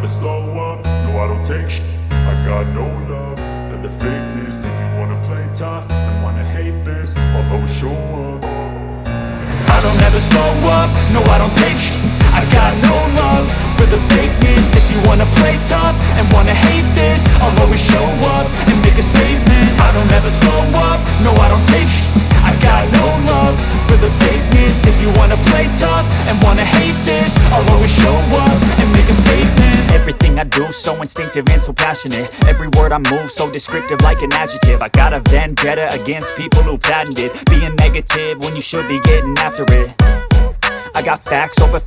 never slow up, no I don't take shit. I got no love for the fakeness. If you wanna play tough and wanna hate this, I'll always show up. I don't ever slow up, no I don't take shit. I got no love for the fakeness. If you wanna play tough and wanna hate this, I'll always show up and make a statement. I don't ever slow up, no I don't take shit. I got no love for the fakeness. If you wanna play tough and wanna hate this, I'll always show up and make a statement. Everything I do so instinctive and so passionate. Every word I move so descriptive like an adjective. I got a vendetta against people who patented being negative when you should be getting after it. I got facts over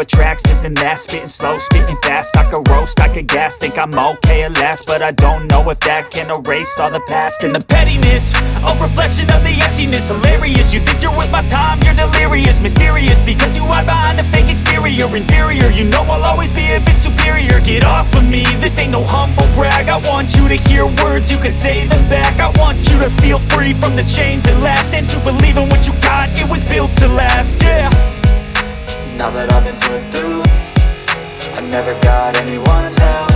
tracks, this and that. Spitting slow, spitting fast. I could roast, I could gas. Think I'm okay at last, but I don't know if that can erase all the past. And the pettiness, a reflection of the emptiness. Hilarious, you think you're worth my time, you're delirious. Mysterious, because you hide behind a fake exterior. Inferior, you know I'll always be a bit superior. Get off of me, this ain't no humble brag. I want you to hear words, you can say them back. I want you to feel free from the chains that last, and to believe in what you got, it was built to last, yeah. Now that I've been put through, I never got anyone's help.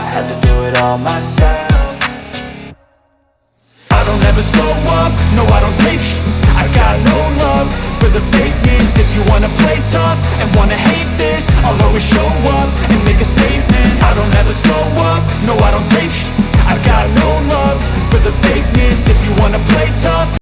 I had to do it all myself. I don't ever slow up, no I don't take shit. I got no love for the fakeness. If you wanna play tough and wanna hate this, I'll always show